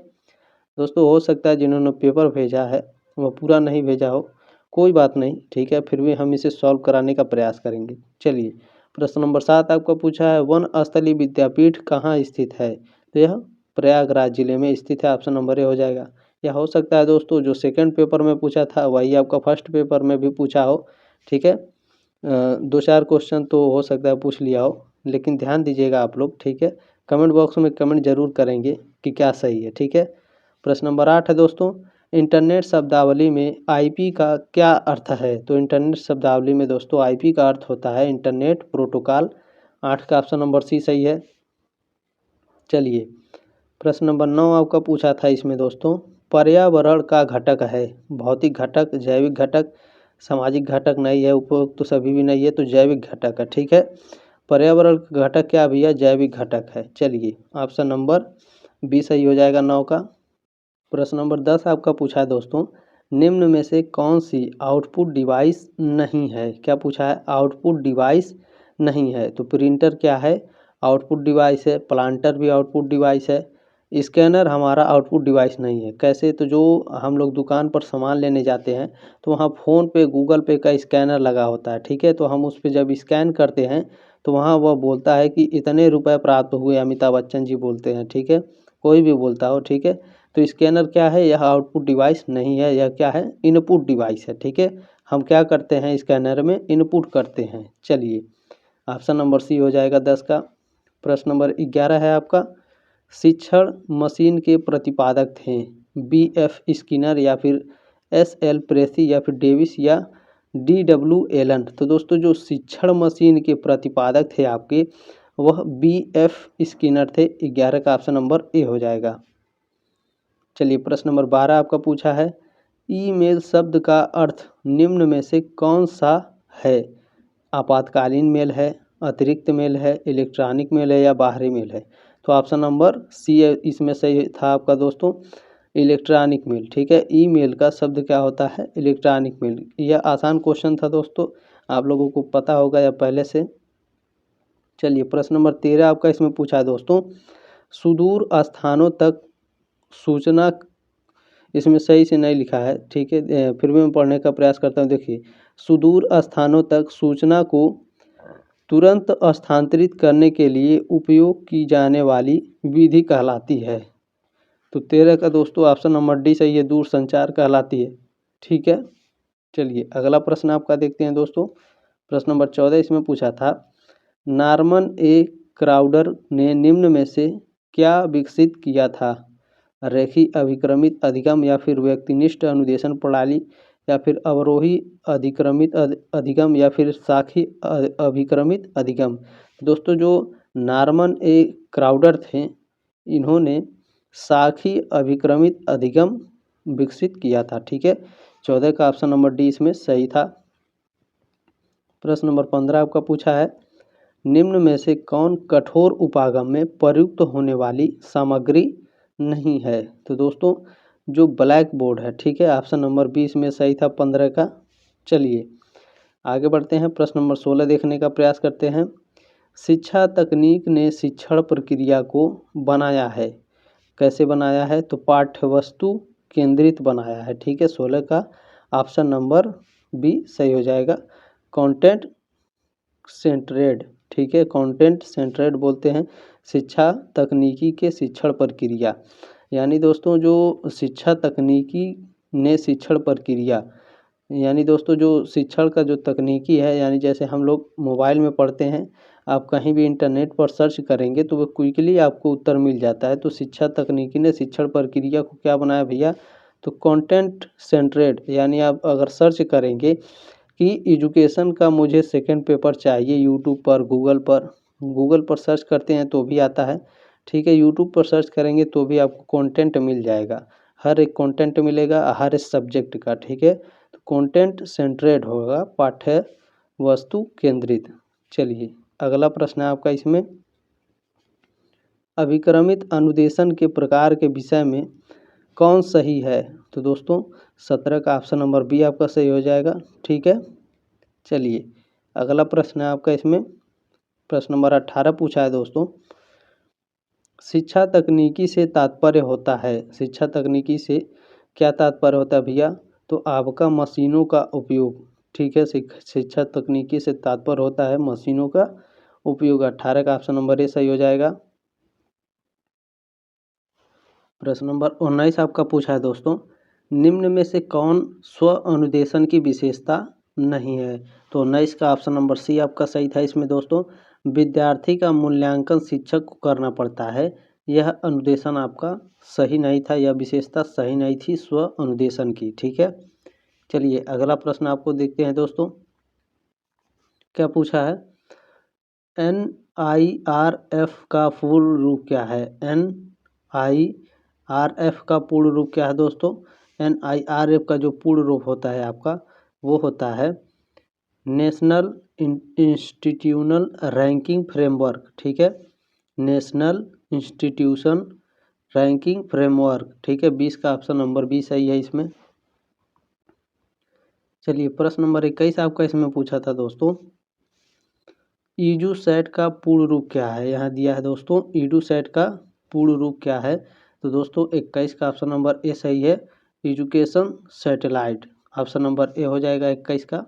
दोस्तों, हो सकता है जिन्होंने पेपर भेजा है वह पूरा नहीं भेजा हो, कोई बात नहीं। ठीक है, फिर भी हम इसे सॉल्व कराने का प्रयास करेंगे। चलिए प्रश्न नंबर 7 आपका पूछा है वन स्थलीय विद्यापीठ कहाँ स्थित है, तो यह प्रयागराज जिले में स्थित है। ऑप्शन नंबर ए हो जाएगा। या हो सकता है दोस्तों जो सेकंड पेपर में पूछा था वही आपका फर्स्ट पेपर में भी पूछा हो, ठीक है। 2-4 क्वेश्चन तो हो सकता है पूछ लिया हो, लेकिन ध्यान दीजिएगा आप लोग, ठीक है। कमेंट बॉक्स में कमेंट जरूर करेंगे कि क्या सही है, ठीक है। प्रश्न नंबर 8 है दोस्तों, इंटरनेट शब्दावली में आईपी का क्या अर्थ है, तो इंटरनेट शब्दावली में दोस्तों आईपी का अर्थ होता है इंटरनेट प्रोटोकॉल। 8 का ऑप्शन नंबर सी सही है। चलिए प्रश्न नंबर 9 आपका पूछा था इसमें दोस्तों, पर्यावरण का घटक है, भौतिक घटक, जैविक घटक, सामाजिक घटक नहीं है, उपरोक्त तो सभी भी नहीं है, तो जैविक घटक है, ठीक है। पर्यावरण का घटक क्या भैया, जैविक घटक है। चलिए ऑप्शन नंबर बी सही हो जाएगा 9 का। प्रश्न नंबर 10 आपका पूछा है दोस्तों, निम्न में से कौन सी आउटपुट डिवाइस नहीं है, क्या पूछा है, आउटपुट डिवाइस नहीं है, तो प्रिंटर क्या है, आउटपुट डिवाइस है, प्लांटर भी आउटपुट डिवाइस है, स्कैनर हमारा आउटपुट डिवाइस नहीं है। कैसे, तो जो हम लोग दुकान पर सामान लेने जाते हैं तो वहाँ फ़ोन पे गूगल पे का स्कैनर लगा होता है, ठीक है। तो हम उस पर जब स्कैन करते हैं तो वहाँ वह बोलता है कि इतने रुपए प्राप्त हुए, अमिताभ बच्चन जी बोलते हैं, ठीक है, कोई भी बोलता हो, ठीक है। तो स्कैनर क्या है, यह आउटपुट डिवाइस नहीं है, यह क्या है, इनपुट डिवाइस है, ठीक है। हम क्या करते हैं स्कैनर में, इनपुट करते हैं। चलिए ऑप्शन नंबर सी हो जाएगा 10 का। प्रश्न नंबर 11 है आपका, शिक्षण मशीन के प्रतिपादक थे BF स्किनर या फिर SL प्रेसी या फिर डेविस या DW एलन। तो दोस्तों जो शिक्षण मशीन के प्रतिपादक थे आपके वह BF स्किनर थे। 11 का ऑप्शन नंबर ए हो जाएगा। चलिए प्रश्न नंबर 12 आपका पूछा है, ईमेल शब्द का अर्थ निम्न में से कौन सा है, आपातकालीन मेल है, अतिरिक्त मेल है, इलेक्ट्रॉनिक मेल है या बाहरी मेल है, तो ऑप्शन नंबर सी इसमें सही था आपका दोस्तों, इलेक्ट्रॉनिक मेल, ठीक है। ईमेल का शब्द क्या होता है, इलेक्ट्रॉनिक मेल। यह आसान क्वेश्चन था दोस्तों, आप लोगों को पता होगा या पहले से। चलिए प्रश्न नंबर 13 आपका इसमें पूछा है दोस्तों, सुदूर स्थानों तक सूचना, इसमें सही से नहीं लिखा है, ठीक है, फिर भी मैं पढ़ने का प्रयास करता हूँ। देखिए, सुदूर स्थानों तक सूचना को तुरंत स्थानांतरित करने के लिए उपयोग की जाने वाली विधि कहलाती है, तो 13 का दोस्तों ऑप्शन नंबर डी सही है, दूर संचार कहलाती है, ठीक है। चलिए अगला प्रश्न आपका देखते हैं दोस्तों। प्रश्न नंबर 14 इसमें पूछा था, नॉर्मन ए क्राउडर ने निम्न में से क्या विकसित किया था, रेखी अभिक्रमित अधिगम या फिर व्यक्तिनिष्ठ अनुदेशन प्रणाली या फिर अवरोही अधिक्रमित अधिगम या फिर शाखी अभिक्रमित अधिगम। दोस्तों जो नॉर्मन ए क्राउडर थे इन्होंने शाखी अभिक्रमित अधिगम विकसित किया था, ठीक है। 14 का ऑप्शन नंबर डी इसमें सही था। प्रश्न नंबर 15 आपका पूछा है, निम्न में से कौन कठोर उपागम में प्रयुक्त होने वाली सामग्री नहीं है, तो दोस्तों जो ब्लैक बोर्ड है, ठीक है, ऑप्शन नंबर 20 में सही था 15 का। चलिए आगे बढ़ते हैं, प्रश्न नंबर 16 देखने का प्रयास करते हैं, शिक्षा तकनीक ने शिक्षण प्रक्रिया को बनाया है, कैसे बनाया है, तो पाठ्य वस्तु केंद्रित बनाया है, ठीक है। 16 का ऑप्शन नंबर बी सही हो जाएगा, कंटेंट सेंट्रेड, ठीक है, कंटेंट सेंट्रेड बोलते हैं शिक्षा तकनीकी के शिक्षण प्रक्रिया। यानी दोस्तों जो शिक्षा तकनीकी ने शिक्षण प्रक्रिया, यानी दोस्तों जो शिक्षण का जो तकनीकी है, यानी जैसे हम लोग मोबाइल में पढ़ते हैं, आप कहीं भी इंटरनेट पर सर्च करेंगे तो वो क्विकली आपको उत्तर मिल जाता है। तो शिक्षा तकनीकी ने शिक्षण प्रक्रिया को क्या बनाया भैया, तो कंटेंट सेंट्रेड, यानी आप अगर सर्च करेंगे कि एजुकेशन का मुझे सेकंड पेपर चाहिए यूट्यूब पर, गूगल पर सर्च करते हैं तो भी आता है, ठीक है। यूट्यूब पर सर्च करेंगे तो भी आपको कंटेंट मिल जाएगा, हर एक कंटेंट मिलेगा हर एक सब्जेक्ट का, ठीक है। तो कंटेंट सेंट्रेड होगा, पाठ्य वस्तु केंद्रित। चलिए अगला प्रश्न है आपका इसमें, अभिक्रमित अनुदेशन के प्रकार के विषय में कौन सही है, तो दोस्तों 17 का ऑप्शन नंबर बी आपका सही हो जाएगा, ठीक है। चलिए अगला प्रश्न है आपका इसमें, प्रश्न नंबर 18 पूछा है दोस्तों, शिक्षा तकनीकी से तात्पर्य होता है, शिक्षा तकनीकी से क्या तात्पर्य होता है भैया, तो आपका मशीनों का उपयोग, ठीक है। शिक्षा तकनीकी से तात्पर्य होता है मशीनों का उपयोग। 18 का ऑप्शन नंबर ए सही हो जाएगा। प्रश्न नंबर 19 आपका पूछा है दोस्तों, निम्न में से कौन स्व अनुदेशन की विशेषता नहीं है? तो 19 का ऑप्शन नंबर सी आपका सही था। इसमें दोस्तों विद्यार्थी का मूल्यांकन शिक्षक को करना पड़ता है, यह अनुदेशन आपका सही नहीं था, यह विशेषता सही नहीं थी स्व अनुदेशन की। ठीक है, चलिए अगला प्रश्न आपको देखते हैं दोस्तों। क्या पूछा है? NIRF का पूर्ण रूप क्या है? NIRF का पूर्ण रूप क्या है दोस्तों? NIRF का जो पूर्ण रूप होता है आपका, वो होता है नेशनल इंस्टीट्यूशनल रैंकिंग फ्रेमवर्क। ठीक है, नेशनल इंस्टीट्यूशन रैंकिंग फ्रेमवर्क। ठीक है, 20 का ऑप्शन नंबर बी सही है इसमें। चलिए प्रश्न नंबर 21 आपका इसमें पूछा था दोस्तों, EDUSAT का पूर्ण रूप क्या है? यहाँ दिया है दोस्तों EDUSAT का पूर्ण रूप क्या है? तो दोस्तों 21 का ऑप्शन नंबर ए सही है, education satellite. Option number A हो जाएगा 21 का।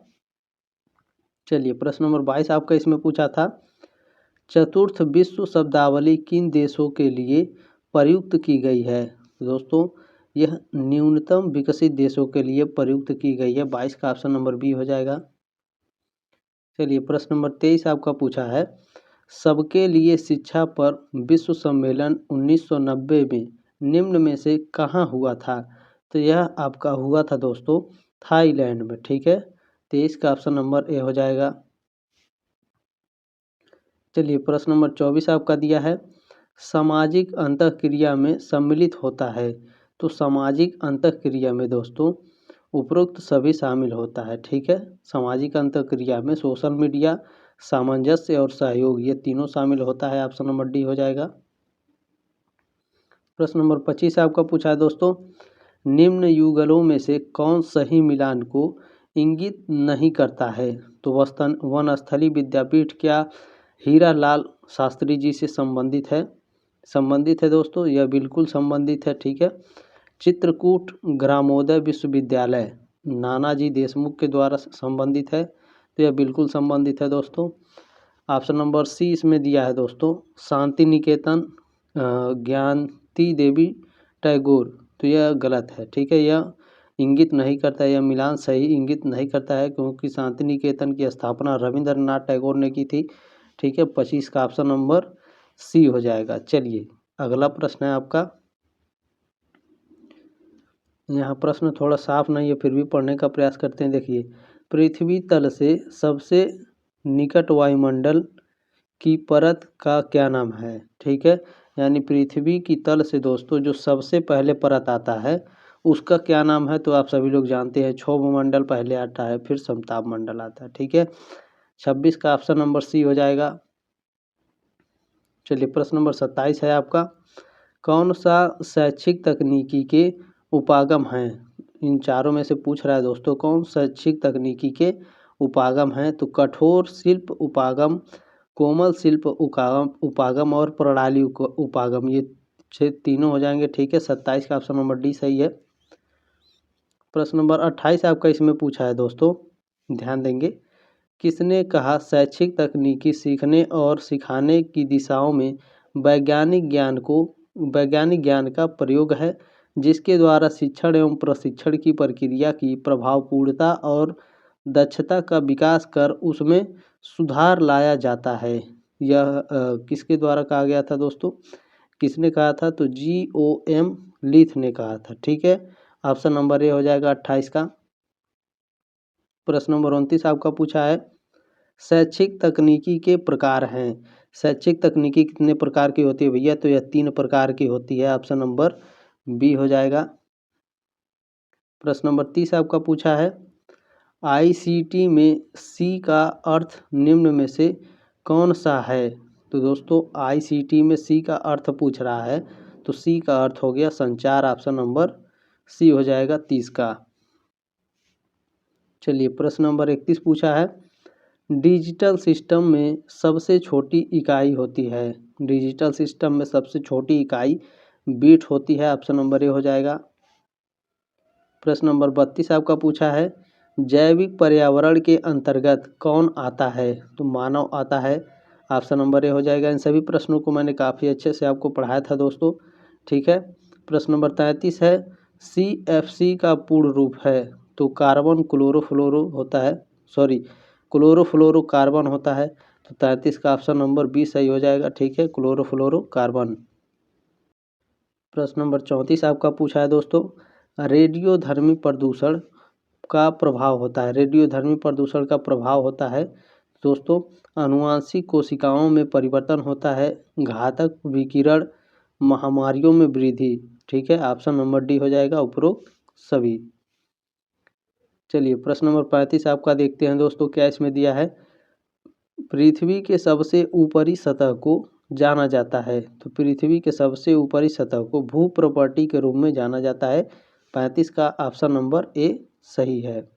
चलिए प्रश्न नंबर 22 आपका इसमें पूछा था, चतुर्थ विश्व शब्दावली किन देशों के लिए प्रयुक्त की गई है? दोस्तों यह न्यूनतम विकसित देशों के लिए प्रयुक्त की गई है। 22 का ऑप्शन नंबर बी हो जाएगा। चलिए प्रश्न नंबर 23 आपका पूछा है, सबके लिए शिक्षा पर विश्व सम्मेलन 1990 में निम्न में से कहाँ हुआ था? तो यह आपका हुआ था दोस्तों थाईलैंड में। ठीक है, 23 का ऑप्शन नंबर ए हो जाएगा। चलिए प्रश्न नंबर 24 आपका दिया है, सामाजिक अंतःक्रिया में सम्मिलित होता है। तो सामाजिक अंतःक्रिया में दोस्तों उपरोक्त सभी शामिल होता है। ठीक है, सामाजिक अंतःक्रिया में सोशल मीडिया, सामंजस्य और सहयोग, ये तीनों शामिल होता है। ऑप्शन नंबर डी हो जाएगा। प्रश्न नंबर 25 आपका पूछा है दोस्तों, निम्न युगलों में से कौन सही मिलान को इंगित नहीं करता है? तो वनस्थली विद्यापीठ क्या हीरा लाल शास्त्री जी से संबंधित है? संबंधित है दोस्तों, यह बिल्कुल संबंधित है। ठीक है, चित्रकूट ग्रामोदय विश्वविद्यालय नानाजी देशमुख के द्वारा संबंधित है, तो यह बिल्कुल संबंधित है दोस्तों। ऑप्शन नंबर सी इसमें दिया है दोस्तों, शांति निकेतन ज्ञानती देवी टैगोर, तो यह गलत है। ठीक है, यह इंगित नहीं करता है, यह मिलान सही इंगित नहीं करता है, क्योंकि शांति निकेतन की स्थापना रविंद्रनाथ टैगोर ने की थी। ठीक है, 25 का ऑप्शन नंबर सी हो जाएगा। चलिए अगला प्रश्न है आपका, यहाँ प्रश्न थोड़ा साफ नहीं है, फिर भी पढ़ने का प्रयास करते हैं। देखिए, पृथ्वी तल से सबसे निकट वायुमंडल की परत का क्या नाम है? ठीक है, यानी पृथ्वी की तल से दोस्तों जो सबसे पहले परत आता है उसका क्या नाम है? तो आप सभी लोग जानते हैं, क्षोभ मंडल पहले आता है, फिर समताप मंडल आता है। ठीक है, 26 का ऑप्शन नंबर सी हो जाएगा। चलिए प्रश्न नंबर 27 है आपका, कौन सा शैक्षिक तकनीकी के उपागम हैं? इन चारों में से पूछ रहा है दोस्तों, कौन शैक्षिक तकनीकी के उपागम हैं? तो कठोर शिल्प उपागम, कोमल शिल्प उपागम और प्रणाली उपागम, ये तीनों हो जाएंगे। ठीक है, 27 का ऑप्शन नंबर डी सही है। प्रश्न नंबर 28 आपका इसमें पूछा है दोस्तों, ध्यान देंगे, किसने कहा शैक्षिक तकनीकी सीखने और सिखाने की दिशाओं में वैज्ञानिक ज्ञान का प्रयोग है, जिसके द्वारा शिक्षण एवं प्रशिक्षण की प्रक्रिया की प्रभावपूर्णता और दक्षता का विकास कर उसमें सुधार लाया जाता है? यह किसके द्वारा कहा गया था दोस्तों? किसने कहा था? तो GOM लीथ ने कहा था। ठीक है, ऑप्शन नंबर ए हो जाएगा 28 का। प्रश्न नंबर 29 आपका पूछा है, शैक्षिक तकनीकी के प्रकार हैं। शैक्षिक तकनीकी कितने प्रकार की होती है भैया? तो यह 3 प्रकार की होती है। ऑप्शन नंबर बी हो जाएगा। प्रश्न नंबर 30 आपका पूछा है, ICT में सी का अर्थ निम्न में से कौन सा है? तो दोस्तों ICT में सी का अर्थ पूछ रहा है, तो सी का अर्थ हो गया संचार। ऑप्शन नंबर सी हो जाएगा 30 का। चलिए प्रश्न नंबर 31 पूछा है, डिजिटल सिस्टम में सबसे छोटी इकाई होती है। डिजिटल सिस्टम में सबसे छोटी इकाई बीट होती है। ऑप्शन नंबर ए हो जाएगा। प्रश्न नंबर 32 आपका पूछा है, जैविक पर्यावरण के अंतर्गत कौन आता है? तो मानव आता है। ऑप्शन नंबर ए हो जाएगा। इन सभी प्रश्नों को मैंने काफ़ी अच्छे से आपको पढ़ाया था दोस्तों, ठीक है। प्रश्न नंबर 33 है, CFC का पूर्ण रूप है? तो कार्बन क्लोरोफ्लोरो होता है, सॉरी क्लोरोफ्लोरोकार्बन होता है। तो 33 का ऑप्शन नंबर बी सही हो जाएगा, ठीक है, क्लोरोफ्लोरोकार्बन। प्रश्न नंबर 34 आपका पूछा है दोस्तों, रेडियोधर्मी प्रदूषण का प्रभाव होता है। रेडियोधर्मी प्रदूषण का प्रभाव होता है दोस्तों, आनुवांशिक कोशिकाओं में परिवर्तन होता है, घातक विकिरण, महामारियों में वृद्धि, ठीक है। ऑप्शन नंबर डी हो जाएगा, उपरोक्त सभी। चलिए प्रश्न नंबर 35 आपका देखते हैं दोस्तों, क्या इसमें दिया है। पृथ्वी के सबसे ऊपरी सतह को जाना जाता है। तो पृथ्वी के सबसे ऊपरी सतह को भू प्रॉपर्टी के रूप में जाना जाता है। 35 का ऑप्शन नंबर ए सही है।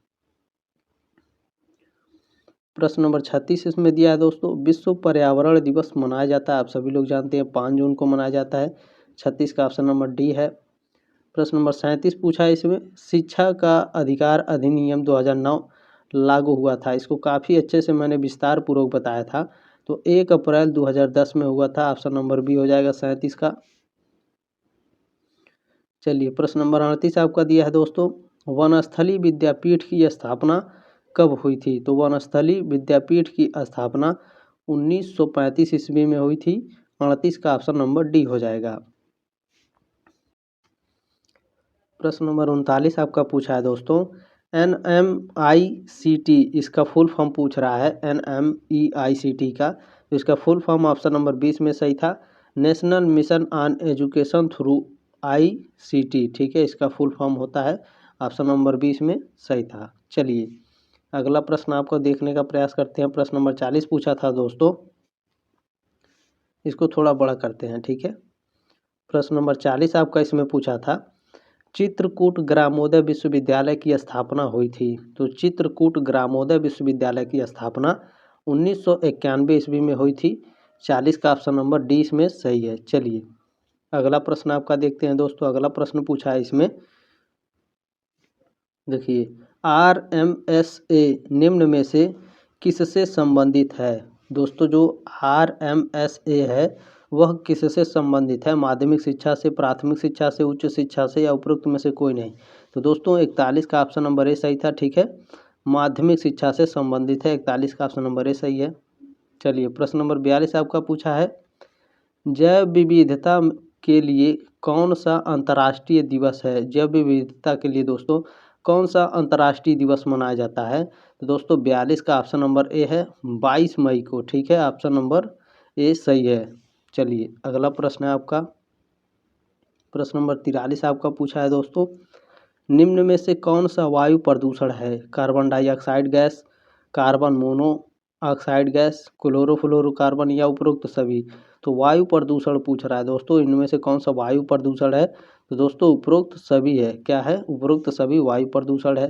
प्रश्न नंबर 36 इसमें दिया है दोस्तों, विश्व पर्यावरण दिवस मनाया जाता है, आप सभी लोग जानते हैं 5 जून को मनाया जाता है। 36 का ऑप्शन नंबर डी है। प्रश्न नंबर 37 पूछा है इसमें, शिक्षा का अधिकार अधिनियम 2009 लागू हुआ था। इसको काफ़ी अच्छे से मैंने विस्तार पूर्वक बताया था। तो 1 अप्रैल 2010 में हुआ था। ऑप्शन नंबर बी हो जाएगा 37 का। चलिए प्रश्न नंबर 38 आपका दिया है दोस्तों, वनस्थली विद्यापीठ की स्थापना कब हुई थी? तो वनस्थली विद्यापीठ की स्थापना 1935 ईस्वी में हुई थी। 38 का ऑप्शन नंबर डी हो जाएगा। प्रश्न नंबर 39 आपका पूछा है दोस्तों, NMICT इसका फुल फॉर्म पूछ रहा है, NMEICT का। तो इसका फुल फॉर्म ऑप्शन नंबर 20 में सही था, national mission on education through ICT, ठीक है, इसका फुल फॉर्म होता है। ऑप्शन नंबर 20 में सही था। चलिए अगला प्रश्न आपको देखने का प्रयास करते हैं। प्रश्न नंबर 40 पूछा था दोस्तों, इसको थोड़ा बड़ा करते हैं, ठीक है। प्रश्न नंबर 40 आपका इसमें पूछा था, चित्रकूट ग्रामोदय विश्वविद्यालय की स्थापना हुई थी। तो चित्रकूट ग्रामोदय विश्वविद्यालय की स्थापना 1991 ईस्वी में हुई थी। 40 का ऑप्शन नंबर डी इसमें सही है। चलिए अगला प्रश्न आपका देखते हैं दोस्तों। अगला प्रश्न पूछा है इसमें, देखिए, RMSA निम्न में से किससे संबंधित है? दोस्तों जो RMSA है वह किससे संबंधित है? माध्यमिक शिक्षा से, प्राथमिक शिक्षा से, उच्च शिक्षा से, या उपरोक्त में से कोई नहीं? तो दोस्तों 41 का ऑप्शन नंबर ए सही था, ठीक है, माध्यमिक शिक्षा से संबंधित है। 41 का ऑप्शन नंबर ए सही है। चलिए प्रश्न नंबर 42 आपका पूछा है, जैव विविधता के लिए कौन सा अंतर्राष्ट्रीय दिवस है? जैव विविधता के लिए दोस्तों कौन सा अंतर्राष्ट्रीय दिवस मनाया जाता है? तो दोस्तों 42 का ऑप्शन नंबर ए है, 22 मई को, ठीक है, ऑप्शन नंबर ए सही है। चलिए अगला प्रश्न है आपका, प्रश्न नंबर 43 आपका पूछा है दोस्तों, निम्न में से कौन सा वायु प्रदूषण है? Carbon dioxide gas, carbon monoxide gas, chlorofluorocarbon, या उपरोक्त सभी? तो वायु प्रदूषण पूछ रहा है दोस्तों, इनमें से कौन सा वायु प्रदूषण है? तो दोस्तों उपरोक्त सभी है। क्या है? उपरोक्त सभी वायु प्रदूषण है।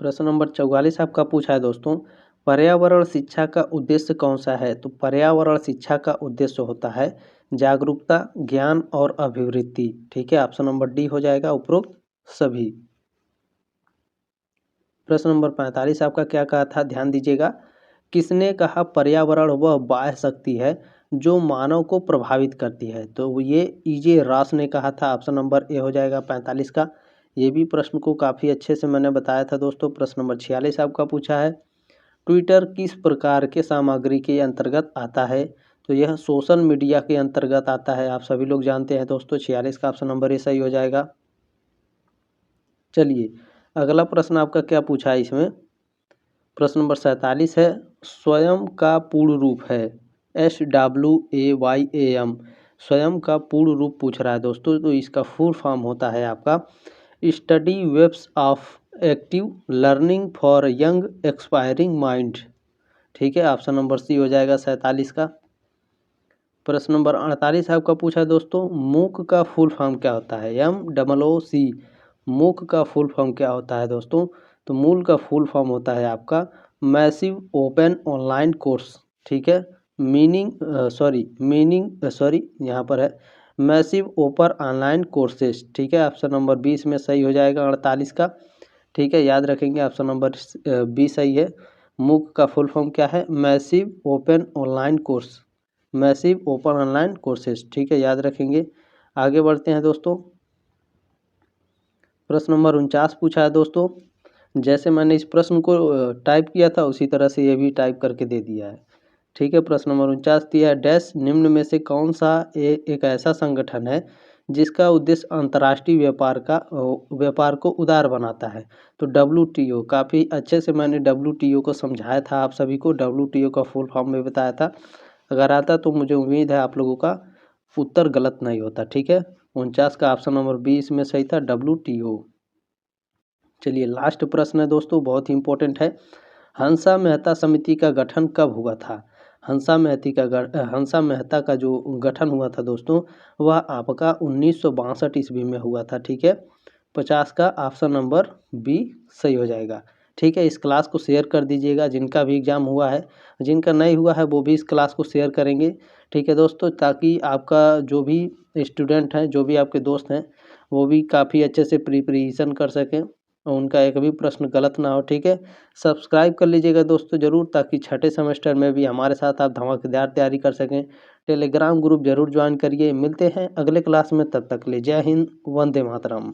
प्रश्न नंबर 44 आपका पूछा है दोस्तों, पर्यावरण शिक्षा का उद्देश्य कौन सा है? तो पर्यावरण शिक्षा का उद्देश्य होता है जागरूकता, ज्ञान और अभिवृद्धि, ठीक है, ऑप्शन नंबर डी हो जाएगा, उपरोक्त सभी। प्रश्न नंबर 45 आपका क्या कहा था, ध्यान दीजिएगा, किसने कहा पर्यावरण वह बाह्य शक्ति है जो मानव को प्रभावित करती है? तो ये EJ रॉस ने कहा था। ऑप्शन नंबर ए हो जाएगा 45 का। ये भी प्रश्न को काफ़ी अच्छे से मैंने बताया था दोस्तों। प्रश्न नंबर 46 आपका पूछा है, ट्विटर किस प्रकार के सामग्री के अंतर्गत आता है? तो यह सोशल मीडिया के अंतर्गत आता है, आप सभी लोग जानते हैं दोस्तों। 46 का ऑप्शन नंबर ए सही हो जाएगा। चलिए अगला प्रश्न आपका क्या पूछा है इसमें, प्रश्न नंबर 47 है, स्वयं का पूर्ण रूप है, SWAYAM, स्वयं का पूर्ण रूप पूछ रहा है दोस्तों। तो इसका फुल फॉर्म होता है आपका study webs of active learning for young expiring mind, ठीक है, ऑप्शन नंबर सी हो जाएगा 47 का। प्रश्न नंबर 48 आपका पूछा है दोस्तों, मूक का फुल फॉर्म क्या होता है? MOOC, मूक का फुल फॉर्म क्या होता है दोस्तों? तो मूल का फुल फॉर्म होता है आपका मैसिव ओपन ऑनलाइन कोर्स, ठीक है, यहाँ पर है मैसिव ओपन ऑनलाइन कोर्सेज, ठीक है, ऑप्शन नंबर 20 में सही हो जाएगा 48 का। ठीक है, याद रखेंगे ऑप्शन नंबर बी सही है। मूक का फुल फॉर्म क्या है? Massive open online course, massive open online courses. ठीक है, याद रखेंगे। आगे बढ़ते हैं दोस्तों। प्रश्न नंबर 49 पूछा है दोस्तों। जैसे मैंने इस प्रश्न को टाइप किया था उसी तरह से ये भी टाइप करके दे दिया है। ठीक है, प्रश्न नंबर 49 दिया है, डैश निम्न में से कौन सा एक ऐसा संगठन है जिसका उद्देश्य अंतर्राष्ट्रीय व्यापार को उदार बनाता है? तो WTO, काफ़ी अच्छे से मैंने WTO को समझाया था आप सभी को, WTO का फुल फॉर्म में बताया था। अगर आता तो मुझे उम्मीद है आप लोगों का उत्तर गलत नहीं होता। ठीक है, 49 का ऑप्शन नंबर 20 में सही था, WTO। चलिए लास्ट प्रश्न है दोस्तों, बहुत ही इंपॉर्टेंट है। हंसा मेहता समिति का गठन कब हुआ था? हंसा मेहता का जो गठन हुआ था दोस्तों, वह आपका 1962 ईस्वी में हुआ था। ठीक है, 50 का ऑप्शन नंबर बी सही हो जाएगा। ठीक है, इस क्लास को शेयर कर दीजिएगा, जिनका भी एग्ज़ाम हुआ है, जिनका नहीं हुआ है वो भी इस क्लास को शेयर करेंगे। ठीक है दोस्तों, ताकि आपका जो भी स्टूडेंट हैं, जो भी आपके दोस्त हैं, वो भी काफ़ी अच्छे से प्रिपरेशन कर सकें और उनका एक भी प्रश्न गलत ना हो। ठीक है, सब्सक्राइब कर लीजिएगा दोस्तों ज़रूर, ताकि छठे सेमेस्टर में भी हमारे साथ आप धमाकेदार तैयारी कर सकें। टेलीग्राम ग्रुप ज़रूर ज्वाइन करिए। मिलते हैं अगले क्लास में, तब तक ले जय हिंद, वंदे मातरम।